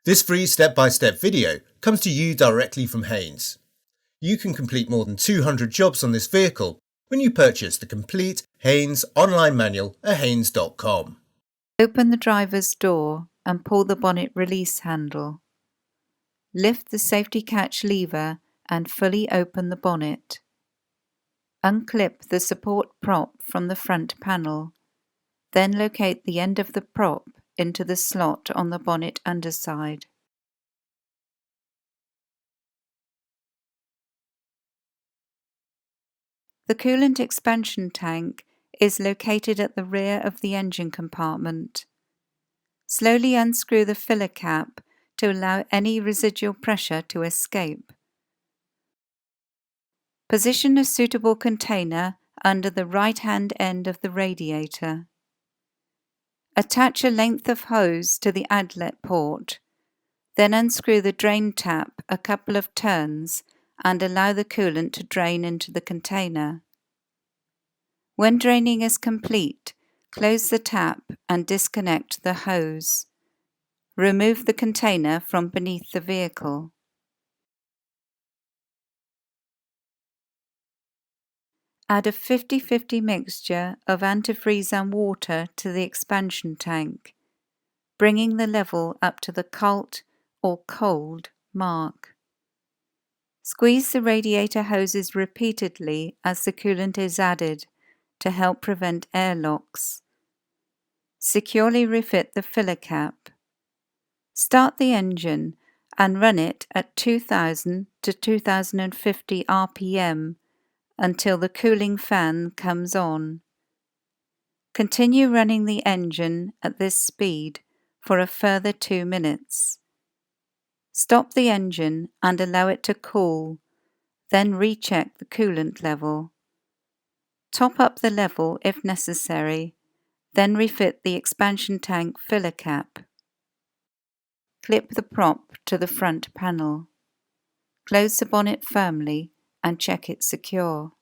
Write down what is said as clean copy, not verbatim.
This free step-by-step video comes to you directly from Haynes. You can complete more than 200 jobs on this vehicle when you purchase the complete Haynes online manual at haynes.com. Open the driver's door and pull the bonnet release handle. Lift the safety catch lever and fully open the bonnet. Unclip the support prop from the front panel. Then locate the end of the prop into the slot on the bonnet underside. The coolant expansion tank is located at the rear of the engine compartment. Slowly unscrew the filler cap to allow any residual pressure to escape. Position a suitable container under the right-hand end of the radiator. Attach a length of hose to the outlet port, then unscrew the drain tap a couple of turns and allow the coolant to drain into the container. When draining is complete, close the tap and disconnect the hose. Remove the container from beneath the vehicle. Add a 50-50 mixture of antifreeze and water to the expansion tank, bringing the level up to the CALT or cold mark. Squeeze the radiator hoses repeatedly as the coolant is added to help prevent airlocks. Securely refit the filler cap. Start the engine and run it at 2000 to 2050 RPM until the cooling fan comes on. Continue running the engine at this speed for a further 2 minutes. Stop the engine and allow it to cool, then recheck the coolant level. Top up the level if necessary, then refit the expansion tank filler cap. Clip the prop to the front panel. Close the bonnet firmly and check it secure.